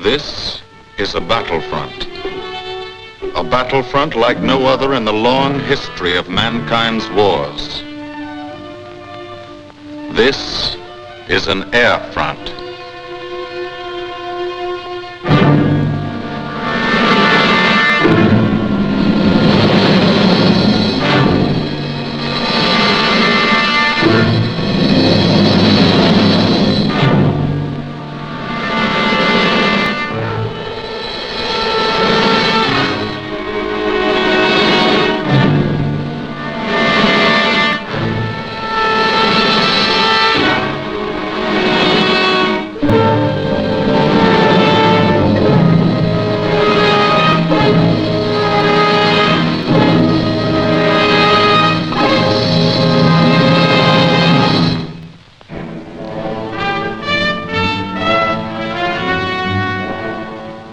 This is a battlefront. A battlefront like no other in the long history of mankind's wars. This is an air front.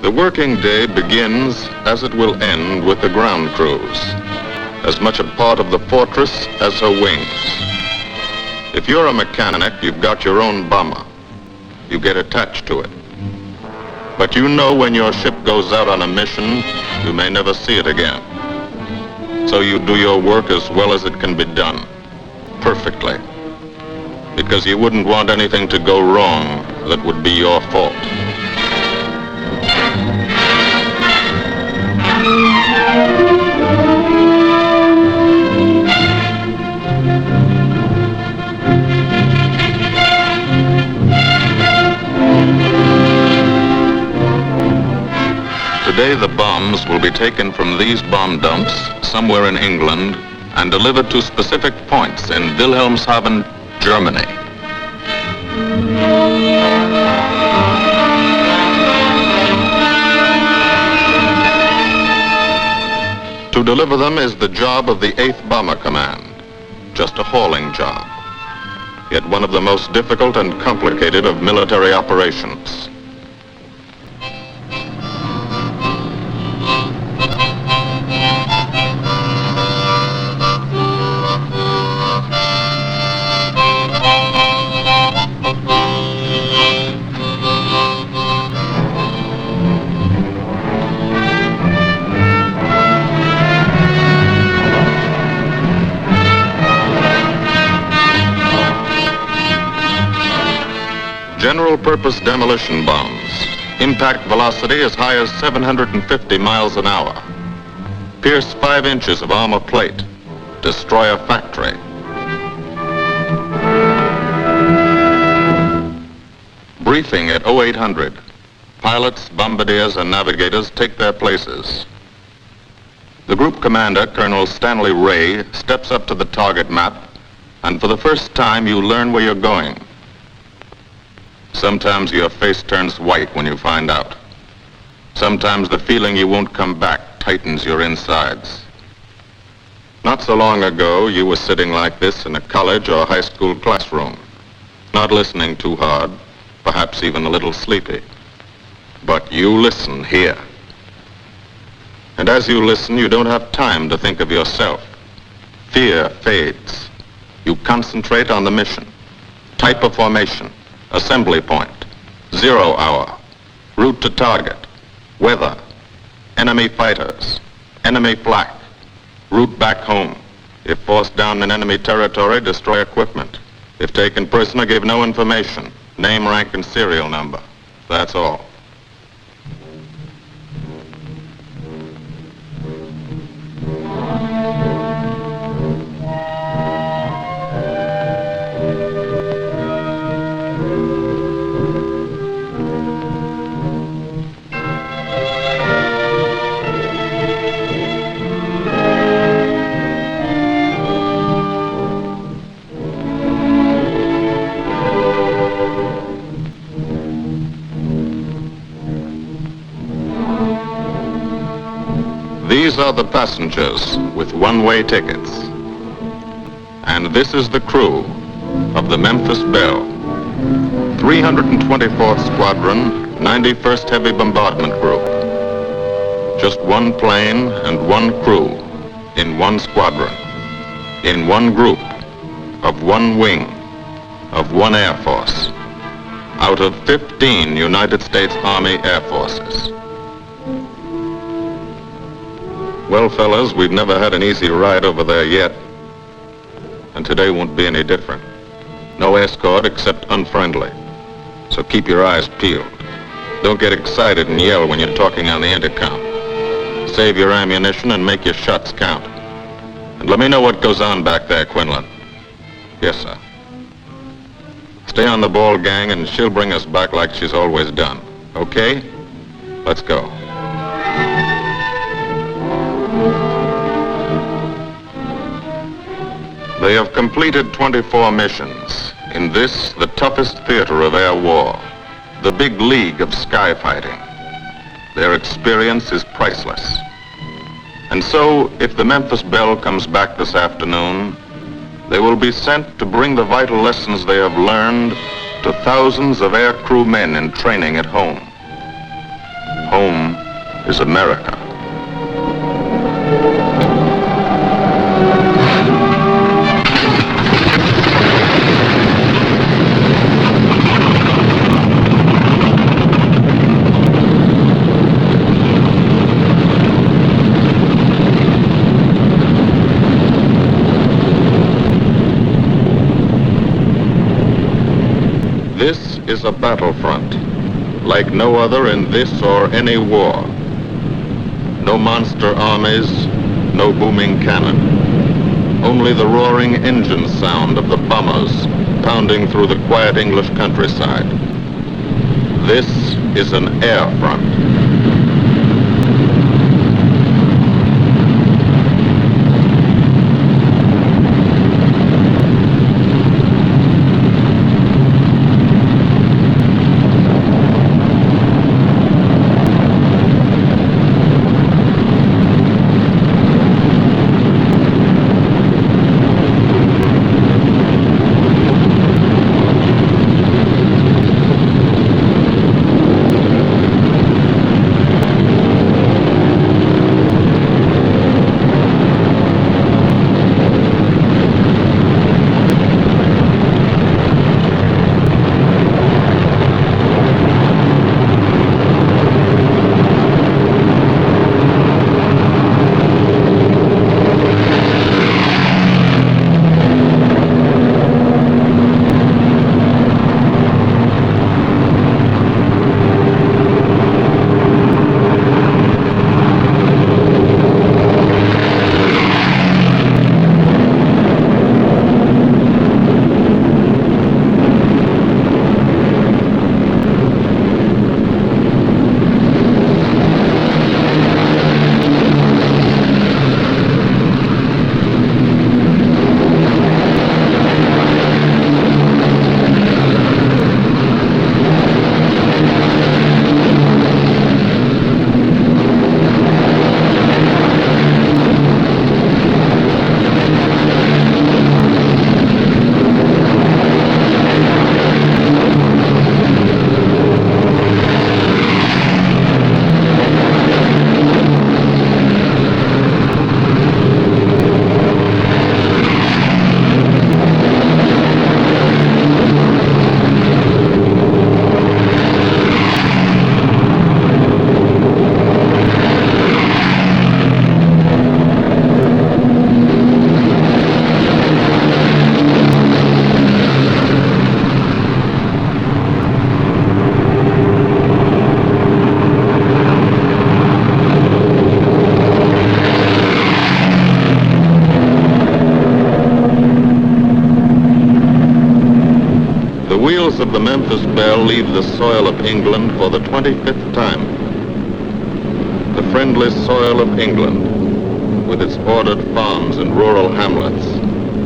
The working day begins, as it will end, with the ground crews, as much a part of the fortress as her wings. If you're a mechanic, you've got your own bomber. You get attached to it. But you know when your ship goes out on a mission, you may never see it again. So you do your work as well as it can be done, perfectly, because you wouldn't want anything to go wrong that would be your fault. Today the bombs will be taken from these bomb dumps somewhere in England and delivered to specific points in Wilhelmshaven, Germany. To deliver them is the job of the 8th Bomber Command, just a hauling job, yet one of the most difficult and complicated of military operations. General-purpose demolition bombs, impact velocity as high as 750 miles an hour, pierce 5 inches of armor plate, destroy a factory. Briefing at 0800. Pilots, bombardiers, and navigators take their places. The group commander, Colonel Stanley Ray, steps up to the target map, and for the first time you learn where you're going. Sometimes your face turns white when you find out. Sometimes the feeling you won't come back tightens your insides. Not so long ago, you were sitting like this in a college or high school classroom, not listening too hard, perhaps even a little sleepy. But you listen here. And as you listen, you don't have time to think of yourself. Fear fades. You concentrate on the mission, type of formation, assembly point, 0 hour, route to target, weather, enemy fighters, enemy flak, route back home. If forced down in enemy territory, destroy equipment. If taken prisoner, give no information, name, rank, and serial number. That's all. These are the passengers with one-way tickets. And this is the crew of the Memphis Belle, 324th Squadron, 91st Heavy Bombardment Group. Just one plane and one crew in one squadron, in one group, of one wing, of one Air Force, out of 15 United States Army Air Forces. Well, fellas, we've never had an easy ride over there yet, and today won't be any different. No escort except unfriendly, so keep your eyes peeled. Don't get excited and yell when you're talking on the intercom. Save your ammunition and make your shots count. And let me know what goes on back there, Quinlan. Yes, sir. Stay on the ball, gang, and she'll bring us back like she's always done. Okay? Let's go. They have completed 24 missions in this, the toughest theater of air war, the big league of sky fighting. Their experience is priceless. And so, if the Memphis Belle comes back this afternoon, they will be sent to bring the vital lessons they have learned to thousands of air crew men in training at home. Home is America. This is a battlefront, like no other in this or any war. No monster armies, no booming cannon. Only the roaring engine sound of the bombers pounding through the quiet English countryside. This is an air front. Of the Memphis Belle leave the soil of England for the 25th time. The friendly soil of England, with its ordered farms and rural hamlets,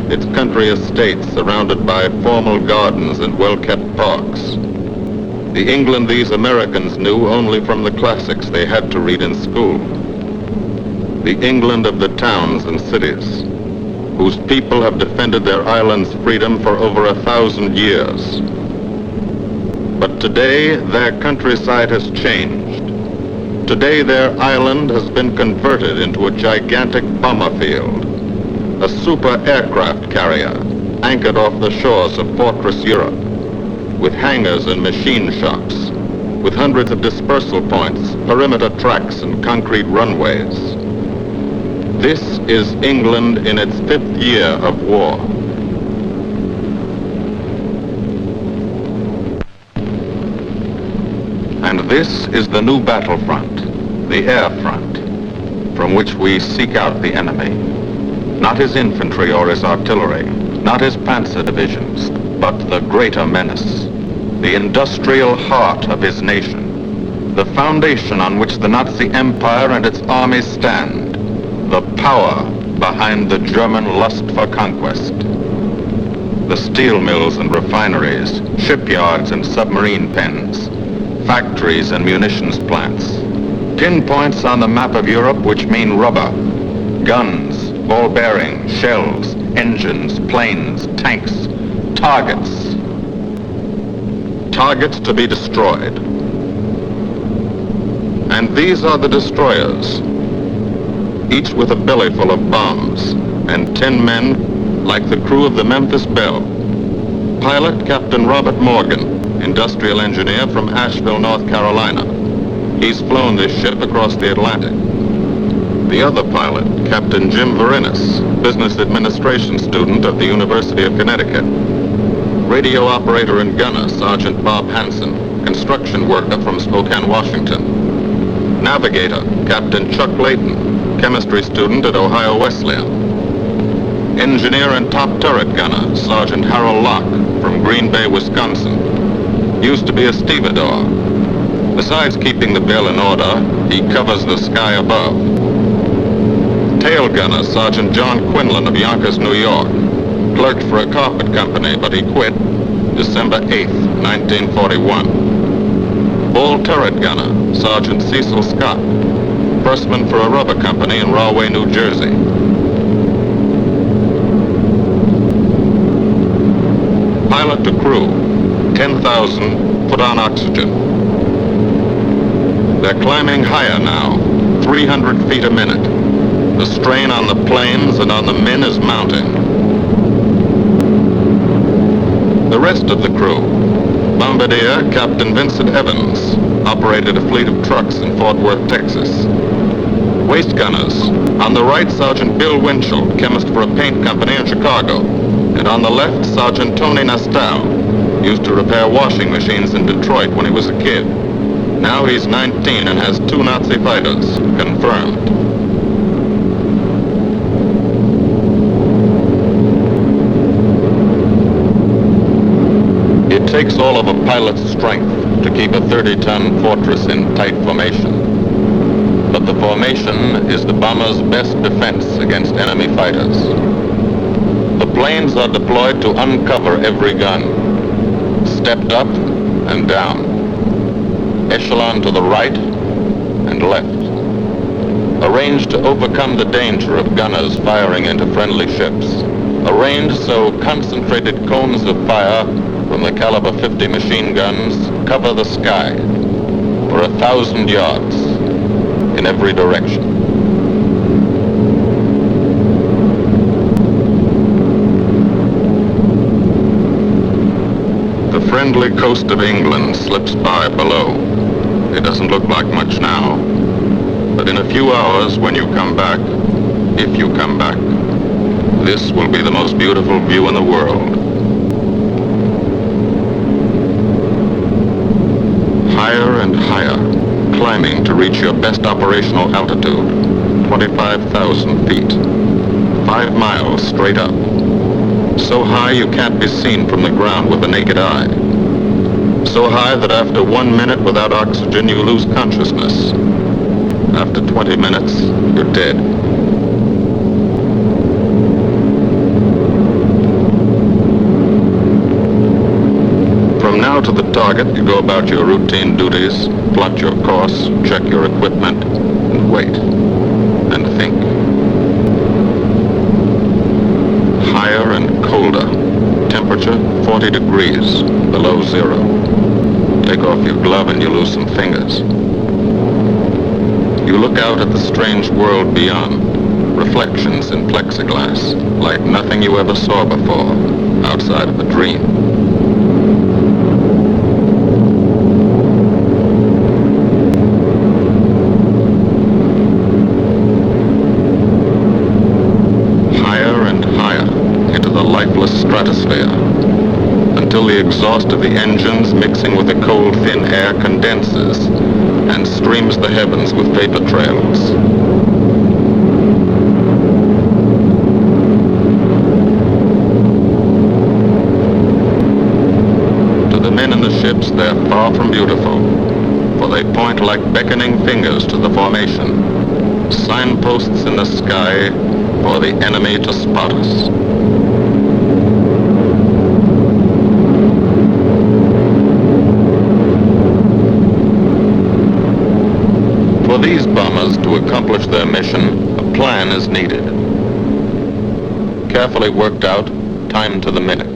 its country estates surrounded by formal gardens and well-kept parks. The England these Americans knew only from the classics they had to read in school. The England of the towns and cities, whose people have defended their island's freedom for over 1,000 years. But today, their countryside has changed. Today their island has been converted into a gigantic bomber field, a super aircraft carrier anchored off the shores of Fortress Europe, with hangars and machine shops, with hundreds of dispersal points, perimeter tracks, and concrete runways. This is England in its 5th year of war. And this is the new battlefront, the air front, from which we seek out the enemy. Not his infantry or his artillery, not his panzer divisions, but the greater menace, the industrial heart of his nation, the foundation on which the Nazi Empire and its armies stand, the power behind the German lust for conquest. The steel mills and refineries, shipyards and submarine pens, factories and munitions plants, pinpoints on the map of Europe which mean rubber, guns, ball bearings, shells, engines, planes, tanks, targets. Targets to be destroyed. And these are the destroyers, each with a belly full of bombs, and 10 men like the crew of the Memphis Belle. Pilot Captain Robert Morgan, industrial engineer from Asheville, North Carolina. He's flown this ship across the Atlantic. The other pilot, Captain Jim Verinis, business administration student at the University of Connecticut. Radio operator and gunner, Sergeant Bob Hansen, construction worker from Spokane, Washington. Navigator, Captain Chuck Layton, chemistry student at Ohio Wesleyan. Engineer and top turret gunner, Sergeant Harold Locke, from Green Bay, Wisconsin. Used to be a stevedore. Besides keeping the Belle in order, he covers the sky above. Tail gunner, Sergeant John Quinlan of Yonkers, New York. Clerked for a carpet company, but he quit December 8th, 1941. Bull turret gunner, Sergeant Cecil Scott. Firstman for a rubber company in Rahway, New Jersey. Pilot to crew, 10,000, put on oxygen. They're climbing higher now, 300 feet a minute. The strain on the planes and on the men is mounting. The rest of the crew, Bombardier Captain Vincent Evans, operated a fleet of trucks in Fort Worth, Texas. Waist gunners, on the right, Sergeant Bill Winchell, chemist for a paint company in Chicago. And on the left, Sergeant Tony Nastal, used to repair washing machines in Detroit when he was a kid. Now he's 19 and has 2 Nazi fighters, confirmed. It takes all of a pilot's strength to keep a 30-ton Fortress in tight formation. But the formation is the bomber's best defense against enemy fighters. The planes are deployed to uncover every gun, stepped up and down, echelon to the right and left, arranged to overcome the danger of gunners firing into friendly ships, arranged so concentrated cones of fire from the caliber 50 machine guns cover the sky for 1,000 yards in every direction. The friendly coast of England slips by below. It doesn't look like much now, but in a few hours when you come back, if you come back, this will be the most beautiful view in the world. Higher and higher, climbing to reach your best operational altitude, 25,000 feet, 5 miles straight up. So high you can't be seen from the ground with the naked eye. So high that after 1 minute without oxygen you lose consciousness. After 20 minutes, you're dead. From now to the target, you go about your routine duties, plot your course, check your equipment, and wait, and think. Higher and colder. Temperature 40 degrees below zero. Take off your glove and you lose some fingers. You look out at the strange world beyond, reflections in plexiglass, like nothing you ever saw before, outside of a dream. Higher and higher into the lifeless stratosphere, until the exhaust of the engines mixing with the cold, thin air condenses and streams the heavens with vapor trails. To the men in the ships, they're far from beautiful, for they point like beckoning fingers to the formation, signposts in the sky for the enemy to spot us. For these bombers to accomplish their mission, a plan is needed. Carefully worked out, timed to the minute.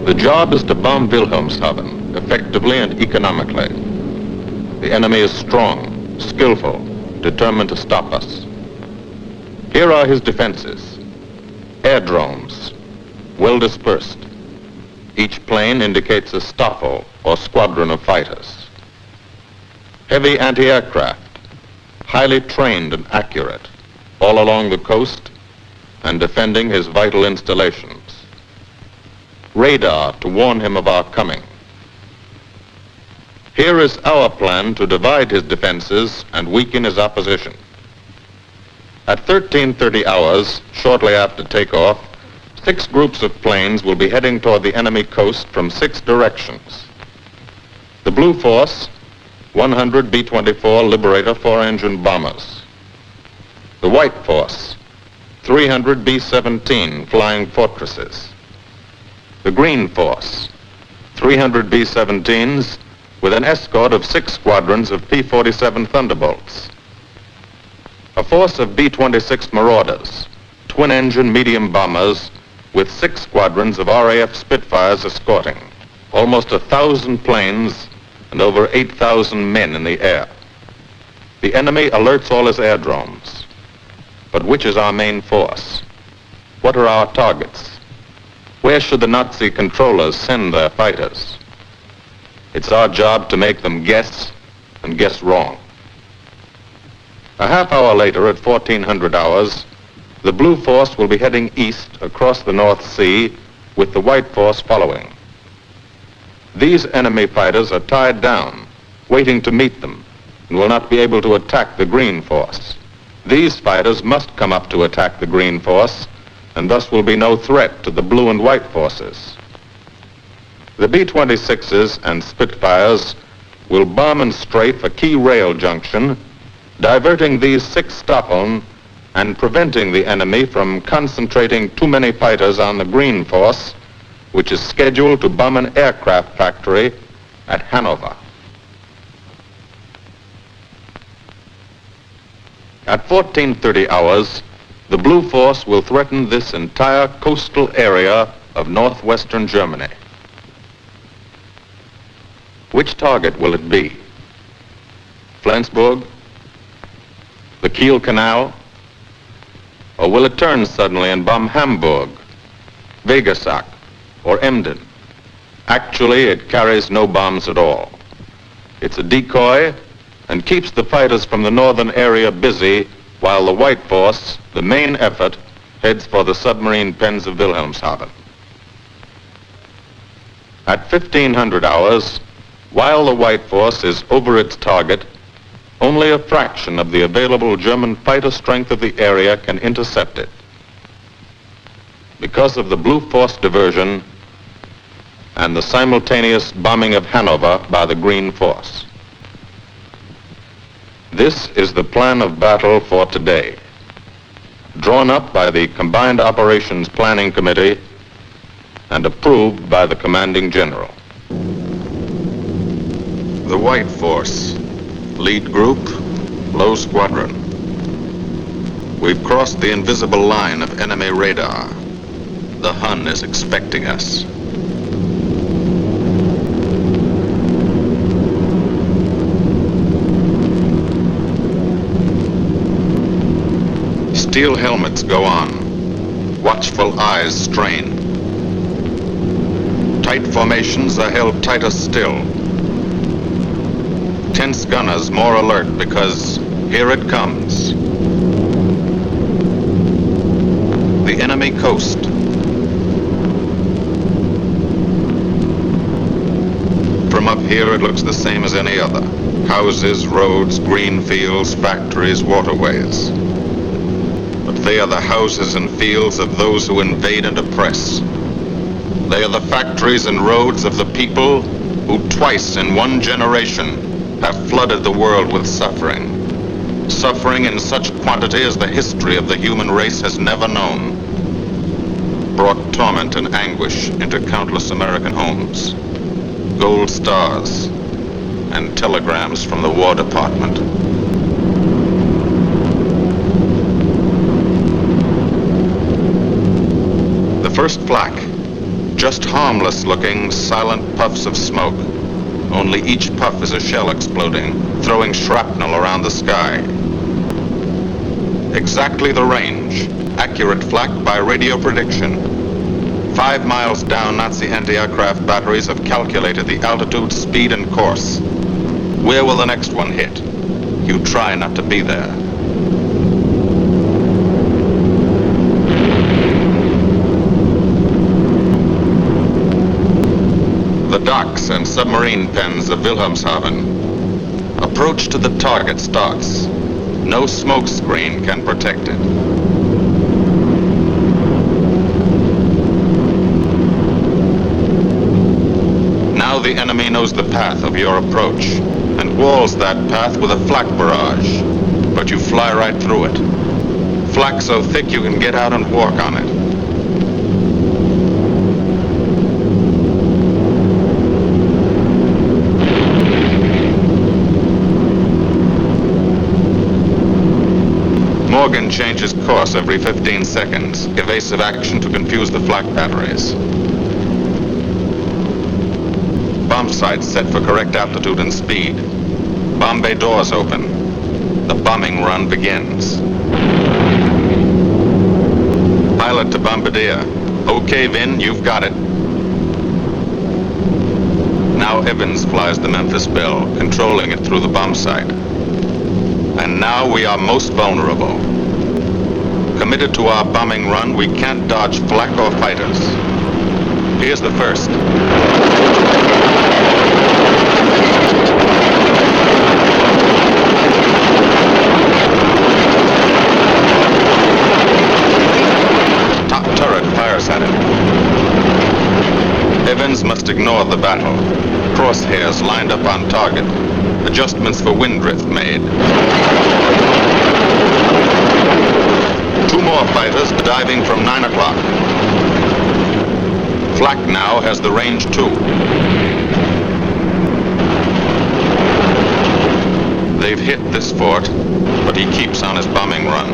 The job is to bomb Wilhelmshaven effectively and economically. The enemy is strong, skillful, determined to stop us. Here are his defenses. Airdromes, well dispersed. Each plane indicates a stoffel or squadron of fighters. Heavy anti-aircraft, highly trained and accurate, all along the coast and defending his vital installations. Radar to warn him of our coming. Here is our plan to divide his defenses and weaken his opposition. At 13:30 hours, shortly after takeoff, 6 groups of planes will be heading toward the enemy coast from 6 directions. The Blue Force, 100 B-24 Liberator 4-engine bombers. The White Force, 300 B-17 Flying Fortresses. The Green Force, 300 B-17s with an escort of 6 squadrons of P-47 Thunderbolts. A force of B-26 Marauders, twin-engine medium bombers with 6 squadrons of RAF Spitfires escorting. Almost 1,000 planes and over 8,000 men in the air. The enemy alerts all his airdromes. But which is our main force? What are our targets? Where should the Nazi controllers send their fighters? It's our job to make them guess, and guess wrong. A half hour later, at 1400 hours, the Blue Force will be heading east across the North Sea, with the White Force following. These enemy fighters are tied down, waiting to meet them, and will not be able to attack the Green Force. These fighters must come up to attack the Green Force, and thus will be no threat to the Blue and White Forces. The B-26s and Spitfires will bomb and strafe a key rail junction, diverting these 6 Staffeln and preventing the enemy from concentrating too many fighters on the Green Force, which is scheduled to bomb an aircraft factory at Hanover. At 14:30 hours, the Blue Force will threaten this entire coastal area of northwestern Germany. Which target will it be? Flensburg? The Kiel Canal? Or will it turn suddenly and bomb Hamburg, Wegersack, or Emden? Actually, it carries no bombs at all. It's a decoy and keeps the fighters from the northern area busy while the White Force, the main effort, heads for the submarine pens of Wilhelmshaven. At 1500 hours, while the White Force is over its target, only a fraction of the available German fighter strength of the area can intercept it. Because of the Blue Force diversion and the simultaneous bombing of Hanover by the Green Force. This is the plan of battle for today, drawn up by the Combined Operations Planning Committee and approved by the Commanding General. The White Force, lead group, low squadron. We've crossed the invisible line of enemy radar. The Hun is expecting us. Steel helmets go on. Watchful eyes strain. Tight formations are held tighter still. Tense gunners more alert because here it comes. The enemy coast. From up here it looks the same as any other. Houses, roads, green fields, factories, waterways. But they are the houses and fields of those who invade and oppress. They are the factories and roads of the people who twice in one generation have flooded the world with suffering. Suffering in such quantity as the history of the human race has never known. Brought torment and anguish into countless American homes. Gold stars and telegrams from the War Department. The first flak, just harmless looking, silent puffs of smoke. Only each puff is a shell exploding, throwing shrapnel around the sky. Exactly the range, accurate flak by radio prediction. 5 miles down, Nazi anti-aircraft batteries have calculated the altitude, speed, and course. Where will the next one hit? You try not to be there. The docks and submarine pens of Wilhelmshaven. Approach to the target starts. No smoke screen can protect it. Now the enemy knows the path of your approach and walls that path with a flak barrage, but you fly right through it. Flak so thick you can get out and walk on it. Morgan changes course every 15 seconds. Evasive action to confuse the flak batteries. Bomb sights set for correct altitude and speed. Bomb bay doors open. The bombing run begins. Pilot to bombardier. Okay, Vin, you've got it. Now Evans flies the Memphis Belle, controlling it through the bomb sight. And now we are most vulnerable. Committed to our bombing run, we can't dodge flak or fighters. Here's the first. Top turret fires at it. Evans must ignore the battle. Crosshairs lined up on target. Adjustments for wind drift made. 2 more fighters diving from 9 o'clock. Flak now has the range too. They've hit this fort, but he keeps on his bombing run.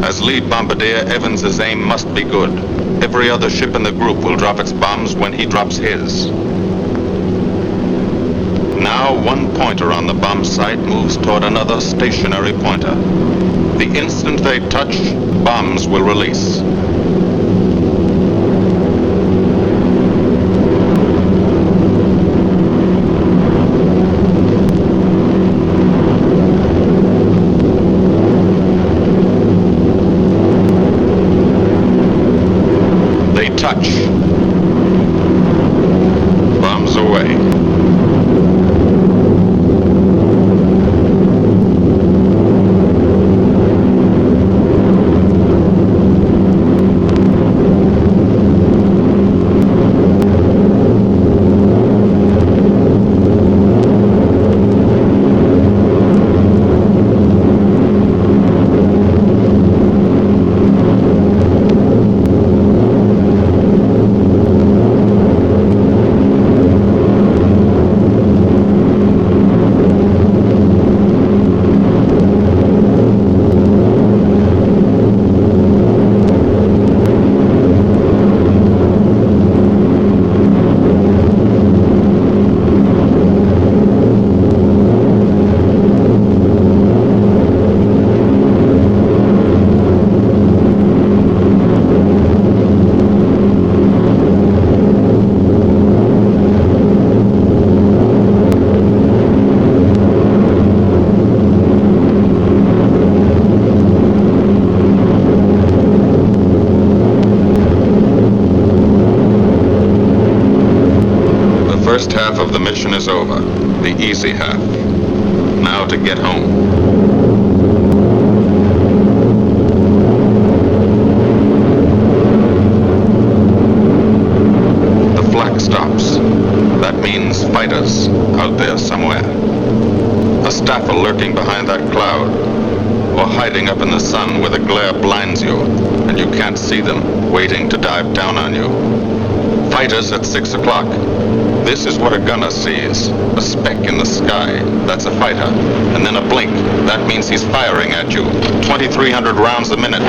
As lead bombardier, Evans's aim must be good. Every other ship in the group will drop its bombs when he drops his. Now one pointer on the bomb site moves toward another stationary pointer. The instant they touch, bombs will release. They touch. Bombs away. mission is over. The easy half. Now to get home. Stops. That means fighters out there somewhere. A staffer lurking behind that cloud, or hiding up in the sun where the glare blinds you and you can't see them, waiting to dive down on you. Fighters at 6 o'clock. This is what a gunner sees. A speck in the sky. That's a fighter. And then a blink. That means he's firing at you. 2,300 rounds a minute.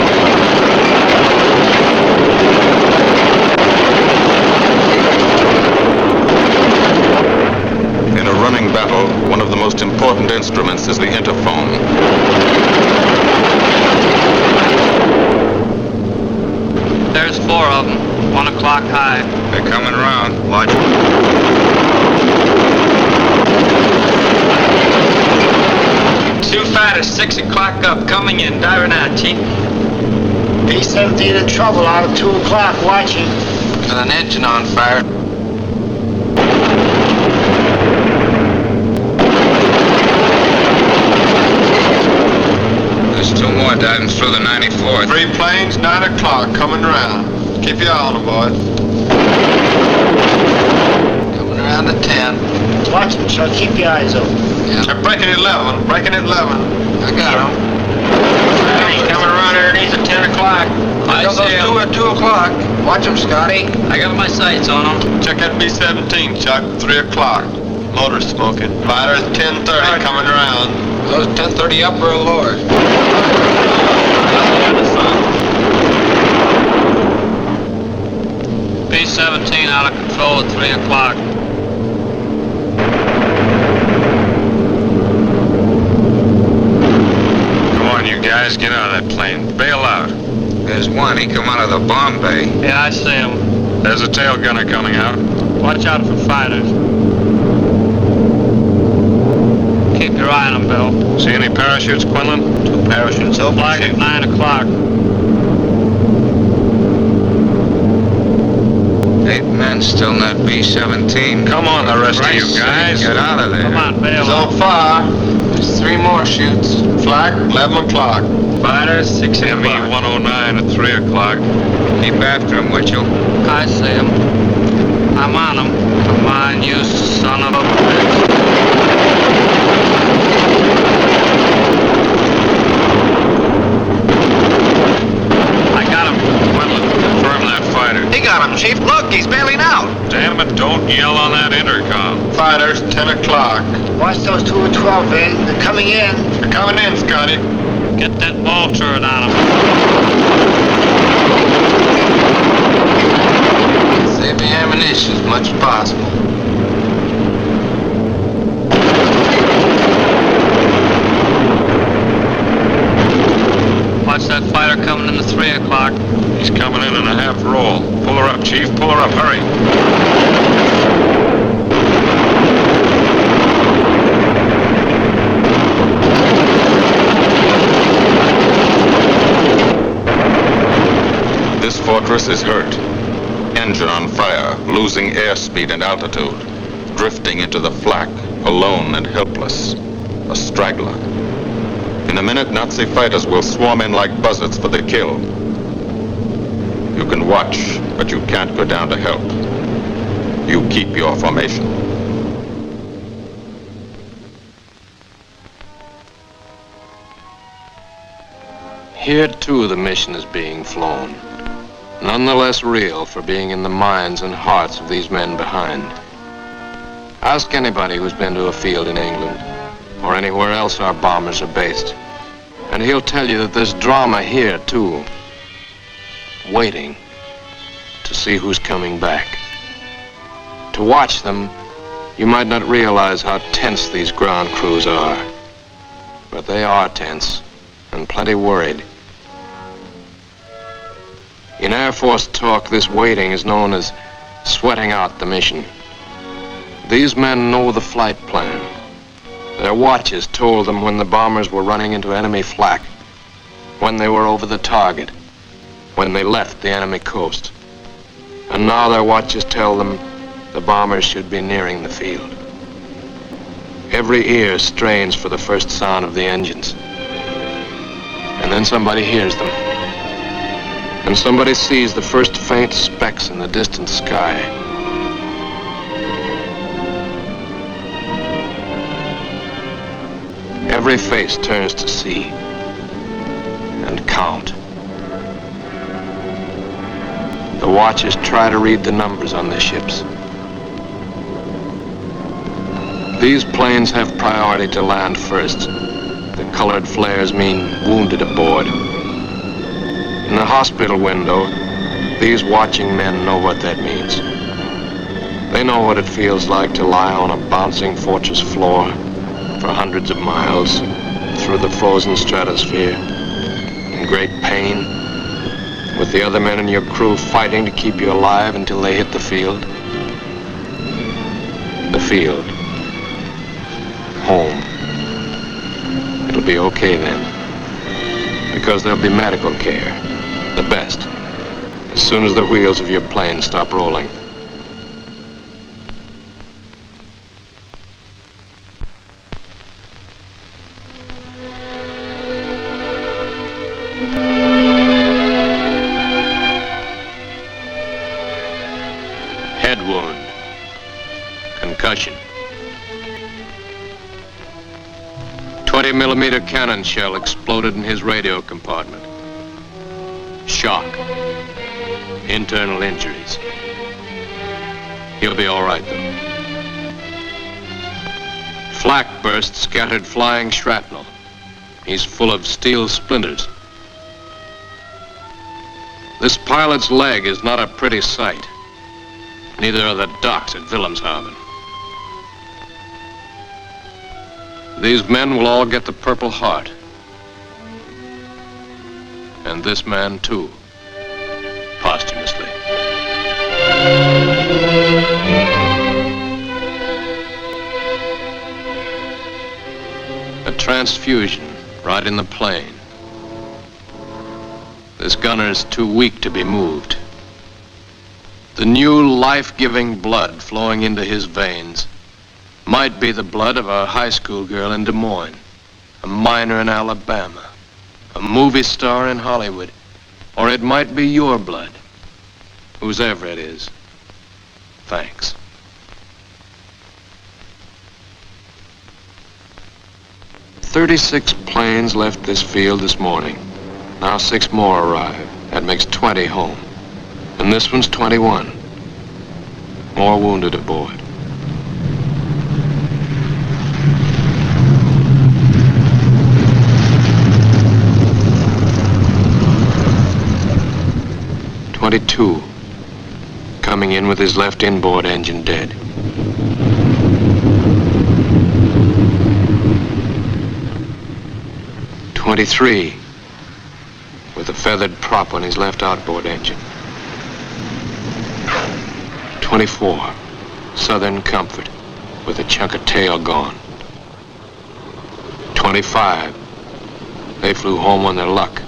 In a running battle, one of the most important instruments is the interphone. There's 4 of them, 1 o'clock high. They're coming around. Watch. 2 fighters, 6 o'clock up, coming in, diving out, Chief. B-17 in trouble out at 2 o'clock, watching. With an engine on fire. There's 2 more diving through the 94th. 3 planes, 9 o'clock, coming around. Keep your eye on them, boys. Coming around at 10. Watch them, Chuck. Keep your eyes open. Yeah. They're breaking at 11, breaking at 11. I got him. He's coming around here, and he's at 10 o'clock. I got those 2 at 2 o'clock. Watch him, Scotty. I got my sights on him. Check that B-17, Chuck, 3 o'clock. Motor smoking. Fighters 10:30 coming around. Those 10:30 upper or lower? B-17 out of control at 3 o'clock. Come on, you guys, get out of that plane. Bail out. There's one. He come out of the bomb bay. Yeah, I see him. There's a tail gunner coming out. Watch out for fighters. Keep your eye on them, Bill. See any parachutes, Quinlan? 2 parachutes open. Flag at 9 o'clock. 8 men still in that B-17. Come on, the rest of you guys. Get out of there. Come on, Bill. He's on fire. There's 3 more shoots. Flag, 11 o'clock. Fighters, 6 o'clock. ME-109 at 3 o'clock. Keep after him, would you? I see him. I'm on him. Come on, you son of a bitch. I got him. Quinlan, confirm that fighter. He got him, Chief. Look, he's bailing out. Damn it, don't yell on that intercom. Fighters, 10 o'clock. Watch those 2 at 12, Vin. They're coming in. They're coming in, Scotty. Get that ball turret on him. Save the ammunition as much as possible. Watch that fighter coming in at 3 o'clock. He's coming in a half roll. Pull her up, Chief. Pull her up. Hurry. This fortress is hurt. Engine on fire, losing airspeed and altitude, drifting into the flak, alone and helpless. A straggler. In a minute, Nazi fighters will swarm in like buzzards for the kill. You can watch, but you can't go down to help. You keep your formation. Here, too, the mission is being flown. None the less real for being in the minds and hearts of these men behind. Ask anybody who's been to a field in England, or anywhere else our bombers are based, and he'll tell you that there's drama here, too. Waiting to see who's coming back. To watch them, you might not realize how tense these ground crews are. But they are tense, and plenty worried. In Air Force talk, this waiting is known as sweating out the mission. These men know the flight plan. Their watches told them when the bombers were running into enemy flak, when they were over the target, when they left the enemy coast. And now their watches tell them the bombers should be nearing the field. Every ear strains for the first sound of the engines. And then somebody hears them. And somebody sees the first faint specks in the distant sky. Every face turns to see and count. The watchers try to read the numbers on the ships. These planes have priority to land first. The colored flares mean wounded aboard. In the hospital window, these watching men know what that means. They know what it feels like to lie on a bouncing fortress floor for hundreds of miles through the frozen stratosphere in great pain, with the other men in your crew fighting to keep you alive until they hit the field. The field. Home. It'll be okay then, because there'll be medical care, the best, as soon as the wheels of your plane stop rolling. Head wound, concussion. 20-millimeter cannon shell exploded in his radio compartment. Shock. Internal injuries. He'll be all right, though. Flak burst scattered flying shrapnel. He's full of steel splinters. This pilot's leg is not a pretty sight. Neither are the docks at Wilhelmshaven. These men will all get the Purple Heart. And this man, too, posthumously. A transfusion right in the plane. This gunner's too weak to be moved. The new life-giving blood flowing into his veins might be the blood of a high school girl in Des Moines, a miner in Alabama, a movie star in Hollywood, or it might be your blood, whosever it is. Thanks. "36 planes left this field this morning. Now 6 more arrive. That makes 20 home. And this one's 21. More wounded aboard. .22, coming in with his left inboard engine dead. .23, with a feathered prop on his left outboard engine. .24, Southern Comfort, with a chunk of tail gone. .25, they flew home on their luck.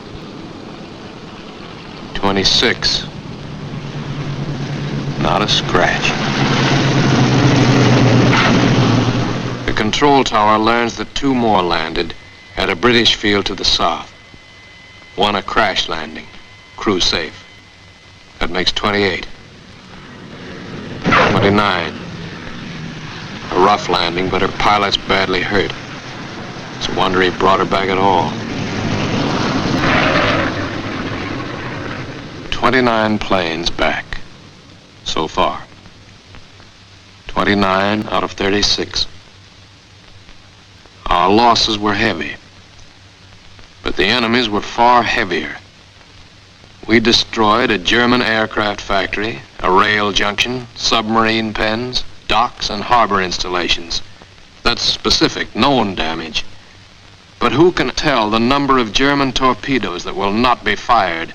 .26, not a scratch. The control tower learns that 2 more landed at a British field to the south. 1 a crash landing, crew safe. That makes 28. 29, a rough landing, but her pilot's badly hurt. It's a wonder he brought her back at all. 29 planes back, so far. 29 out of 36. Our losses were heavy, but the enemy's were far heavier. We destroyed a German aircraft factory, a rail junction, submarine pens, docks, and harbor installations. That's specific, known damage. But who can tell the number of German torpedoes that will not be fired?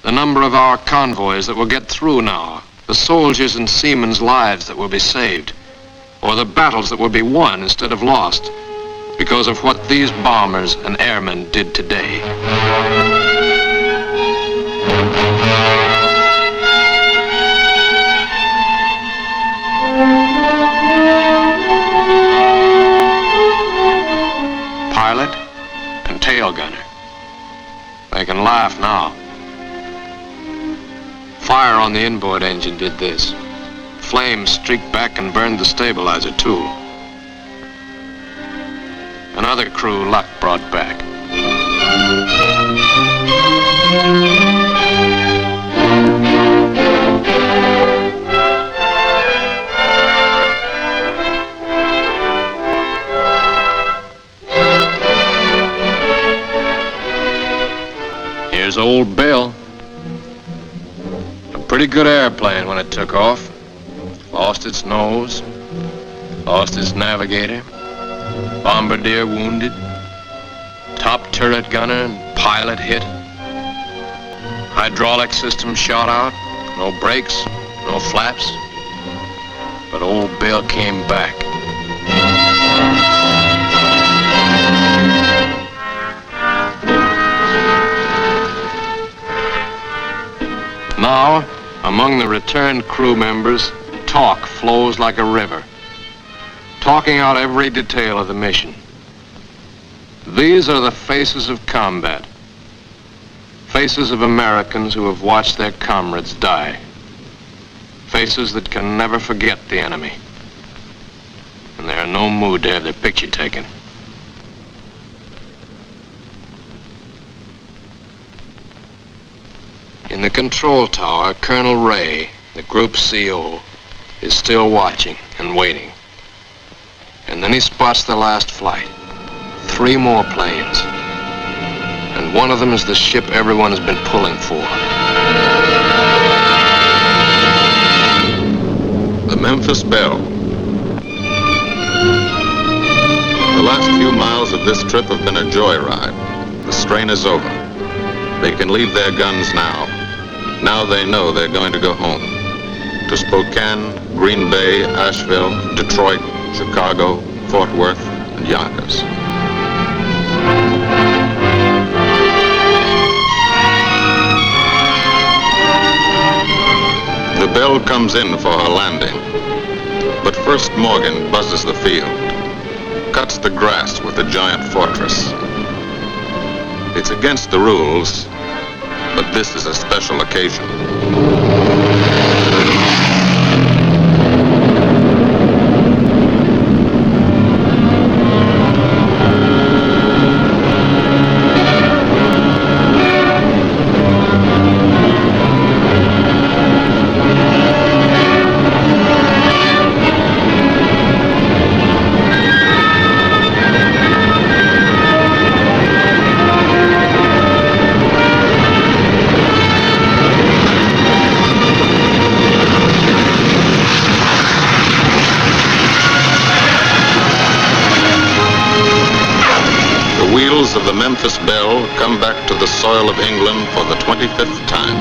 The number of our convoys that will get through now, the soldiers and seamen's lives that will be saved, or the battles that will be won instead of lost because of what these bombers and airmen did today. tail gunner. They can laugh now. Fire on the inboard engine did this. Flames streaked back and burned the stabilizer, too. Another crew luck brought back. Here's old Belle. A pretty good airplane when it took off. Lost its nose, lost its navigator, bombardier wounded, top turret gunner and pilot hit. Hydraulic system shot out, no brakes, no flaps. But old Belle came back. Now, among the returned crew members, talk flows like a river, talking out every detail of the mission. These are the faces of combat, faces of Americans who have watched their comrades die, faces that can never forget the enemy, and they're in no mood to have their picture taken. In the control tower, Colonel Ray, the group CO, is still watching and waiting. And then he spots the last flight. 3 more planes. And one of them is the ship everyone has been pulling for. The Memphis Belle. The last few miles of this trip have been a joyride. The strain is over. They can leave their guns now. Now they know they're going to go home. To Spokane, Green Bay, Asheville, Detroit, Chicago, Fort Worth, and Yonkers. The Belle comes in for her landing. But first Morgan buzzes the field, cuts the grass with the giant fortress. It's against the rules, but this is a special occasion. Of the Memphis Belle come back to the soil of England for the 25th time.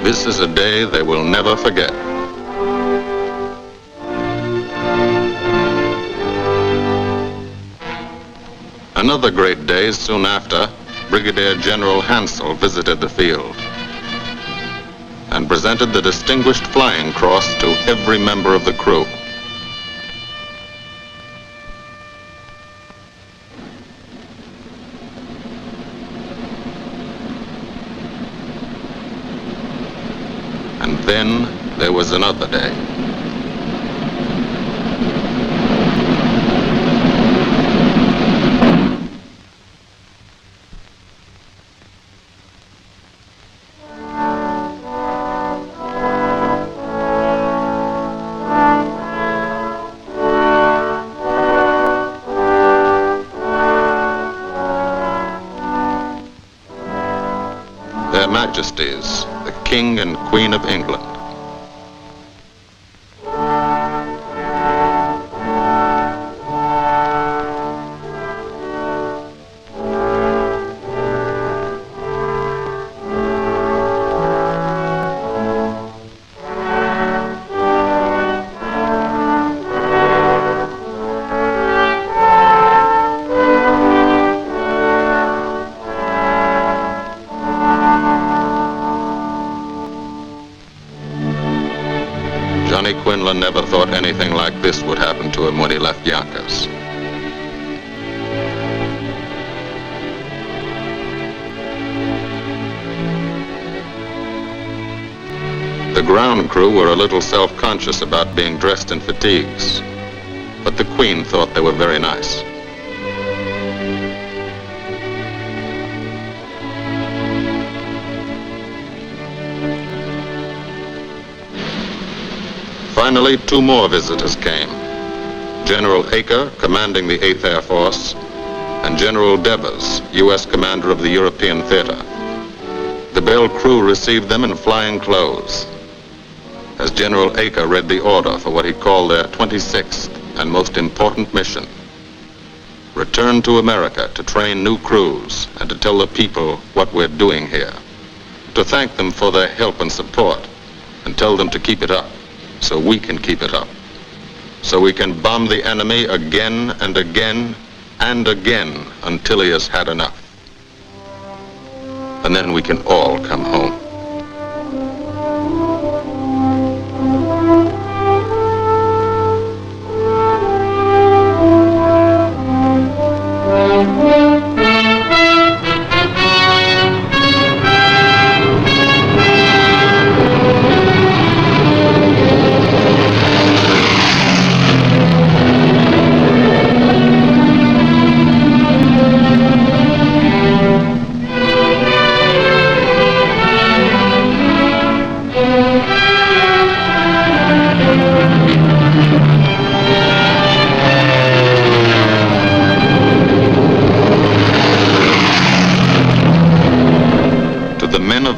This is a day they will never forget. Another great day soon after, Brigadier General Hansel visited the field and presented the Distinguished Flying Cross to every member of the crew. And then there was another day. King and Queen of England. Johnny Quinlan never thought anything like this would happen to him when he left Yonkers. The ground crew were a little self-conscious about being dressed in fatigues, but the Queen thought they were very nice. Finally, two more visitors came. General Acre, commanding the 8th Air Force, and General Devers, U.S. commander of the European Theater. The Belle crew received them in flying clothes. As General Acre read the order for what he called their 26th and most important mission, return to America to train new crews and to tell the people what we're doing here, to thank them for their help and support, and tell them to keep it up, so we can keep it up, so we can bomb the enemy again and again and again until he has had enough. And then we can all come home.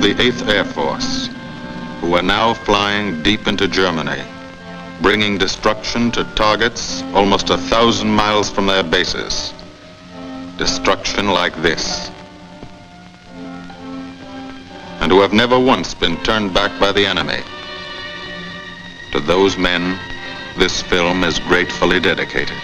The 8th Air Force, who are now flying deep into Germany, bringing destruction to targets almost 1,000 miles from their bases. Destruction like this. And who have never once been turned back by the enemy. To those men, this film is gratefully dedicated.